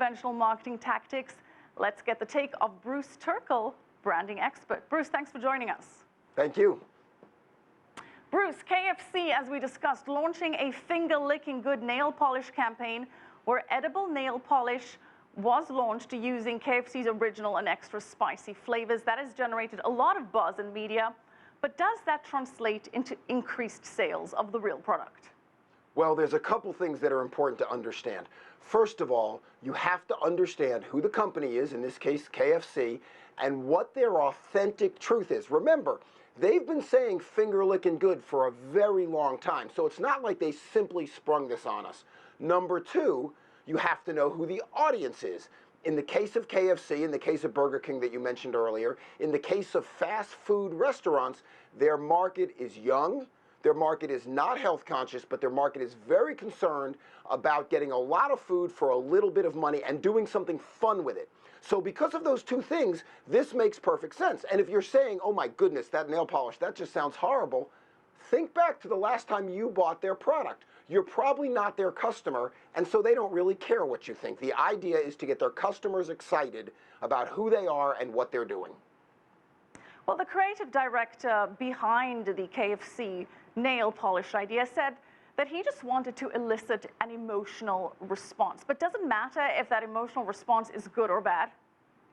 unconventional marketing tactics. Let's get the take of Bruce Turkel, branding expert. Bruce, thanks for joining us. Thank you. Bruce, KFC, as we discussed, launching a finger-licking good nail polish campaign where edible nail polish was launched using KFC's original and extra spicy flavors. That has generated a lot of buzz in media, but does that translate into increased sales of the real product? Well, there's a couple things that are important to understand. First of all, you have to understand who the company is, in this case KFC, and what their authentic truth is. Remember, they've been saying finger licking good for a very long time, so it's not like they simply sprung this on us. Number two, you have to know who the audience is. In the case of KFC, in the case of Burger King that you mentioned earlier, in the case of fast food restaurants, their market is young. Their market is not health conscious, but their market is very concerned about getting a lot of food for a little bit of money and doing something fun with it. So because of those two things, this makes perfect sense. And if you're saying, oh my goodness, that nail polish, that just sounds horrible, think back to the last time you bought their product. You're probably not their customer, and so they don't really care what you think. The idea is to get their customers excited about who they are and what they're doing. Well, the creative director behind the KFC nail polish idea said that he just wanted to elicit an emotional response. But does it matter if that emotional response is good or bad?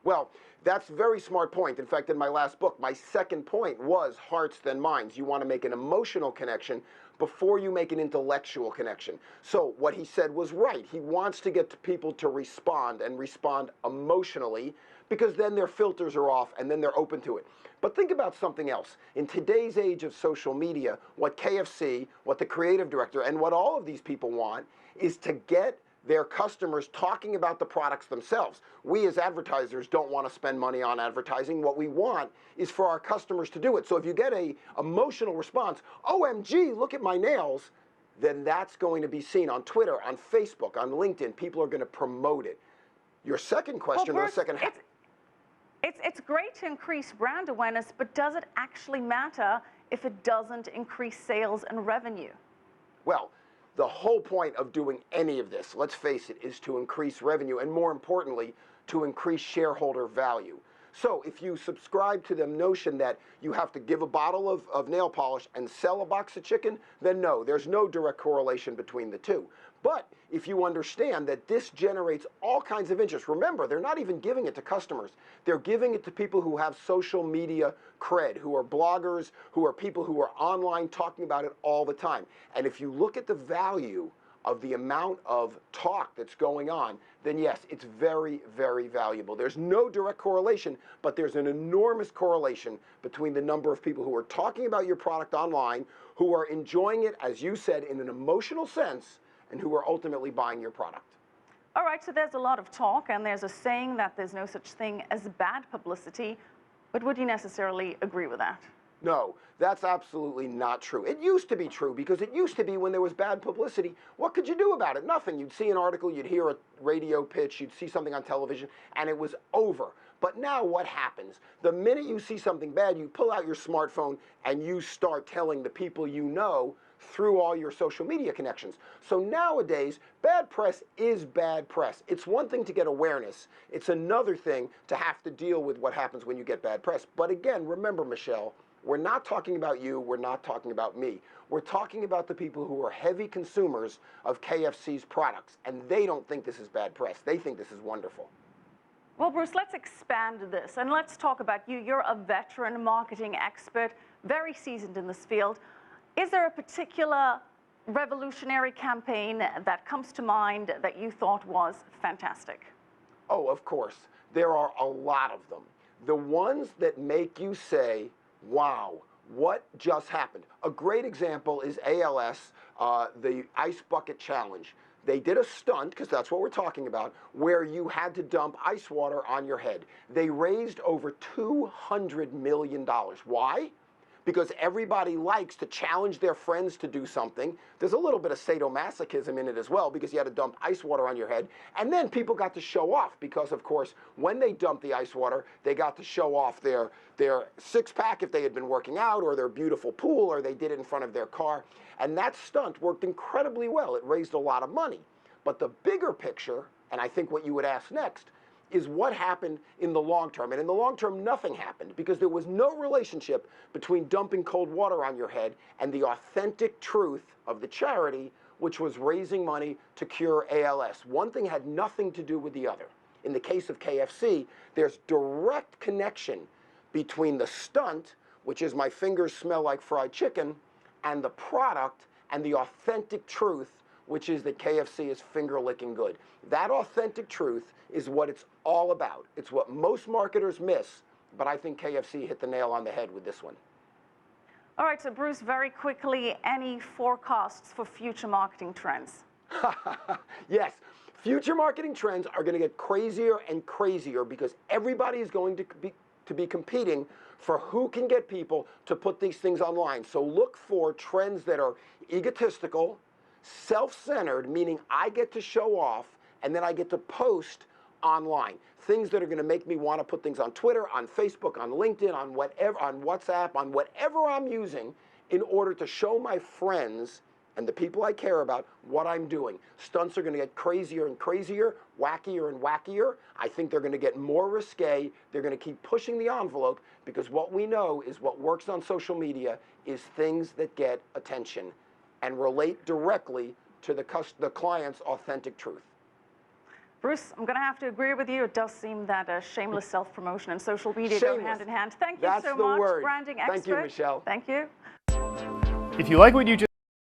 Well, that's a very smart point. In fact, in my last book, my second point was hearts then minds. You want to make an emotional connection before you make an intellectual connection. So what he said was right. He wants to get people to respond and respond emotionally, because then their filters are off and then they're open to it. But think about something else. In today's age of social media, what KFC, what the creative director, and what all of these people want is to get their customers talking about the products themselves. We as advertisers don't want to spend money on advertising. What we want is for our customers to do it. So if you get an emotional response, OMG, look at my nails, then that's going to be seen on Twitter, on Facebook, on LinkedIn. People are going to promote it. Your second question, well, Bruce, the second half. It's great to increase brand awareness, but does it actually matter if it doesn't increase sales and revenue? Well, the whole point of doing any of this, let's face it, is to increase revenue and, more importantly, to increase shareholder value. So if you subscribe to the notion that you have to give a bottle of nail polish and sell a box of chicken, then no, there's no direct correlation between the two. But if you understand that this generates all kinds of interest, remember, they're not even giving it to customers. They're giving it to people who have social media cred, who are bloggers, who are people who are online talking about it all the time. And if you look at the value of the amount of talk that's going on, then yes, it's very, very valuable. There's no direct correlation, but there's an enormous correlation between the number of people who are talking about your product online, who are enjoying it, as you said, in an emotional sense, and who are ultimately buying your product. All right, so there's a lot of talk, and there's a saying that there's no such thing as bad publicity, but would you necessarily agree with that? No, that's absolutely not true. It used to be true, because it used to be when there was bad publicity, what could you do about it? Nothing. You'd see an article, you'd hear a radio pitch, you'd see something on television, and it was over. But now what happens? The minute you see something bad, you pull out your smartphone and you start telling the people you know through all your social media connections. So nowadays, bad press is bad press. It's one thing to get awareness. It's another thing to have to deal with what happens when you get bad press. But again, remember, Michelle, we're not talking about you, we're not talking about me. We're talking about the people who are heavy consumers of KFC's products, and they don't think this is bad press. They think this is wonderful. Well, Bruce, let's expand this, and let's talk about you. You're a veteran marketing expert, very seasoned in this field. Is there a particular revolutionary campaign that comes to mind that you thought was fantastic? Oh, of course. There are a lot of them. The ones that make you say, wow, what just happened? A great example is ALS, the Ice Bucket Challenge. They did a stunt, because that's what we're talking about, where you had to dump ice water on your head. They raised over $200 million. Why? Because everybody likes to challenge their friends to do something. There's a little bit of sadomasochism in it as well, because you had to dump ice water on your head. And then people got to show off, because of course, when they dumped the ice water, they got to show off their six-pack if they had been working out, or their beautiful pool, or they did it in front of their car. And that stunt worked incredibly well. It raised a lot of money. But the bigger picture and I think what you would ask next, is what happened in the long term. And in the long term, nothing happened because there was no relationship between dumping cold water on your head and the authentic truth of the charity, which was raising money to cure ALS. One thing had nothing to do with the other. In the case of KFC, there's direct connection between the stunt, which is my fingers smell like fried chicken, and the product and the authentic truth, which is that KFC is finger-licking good. That authentic truth is what it's all about. It's what most marketers miss, but I think KFC hit the nail on the head with this one. All right, so Bruce, very quickly, any forecasts for future marketing trends? Yes, future marketing trends are going to get crazier and crazier because everybody is going to be competing for who can get people to put these things online. So look for trends that are egotistical, self-centered, meaning I get to show off and then I get to post online. Things that are going to make me want to put things on Twitter, on Facebook, on LinkedIn, on whatever, on WhatsApp, on whatever I'm using in order to show my friends and the people I care about what I'm doing. Stunts are going to get crazier and crazier, wackier and wackier. I think they're going to get more risque. They're going to keep pushing the envelope because what we know is what works on social media is things that get attention and relate directly to the client's authentic truth. Bruce, I'm going to have to agree with you. It does seem that shameless self-promotion and social media go hand in hand. Thank you That's so the much, word. branding expert. Thank you, Michelle. Thank you. If you like what you just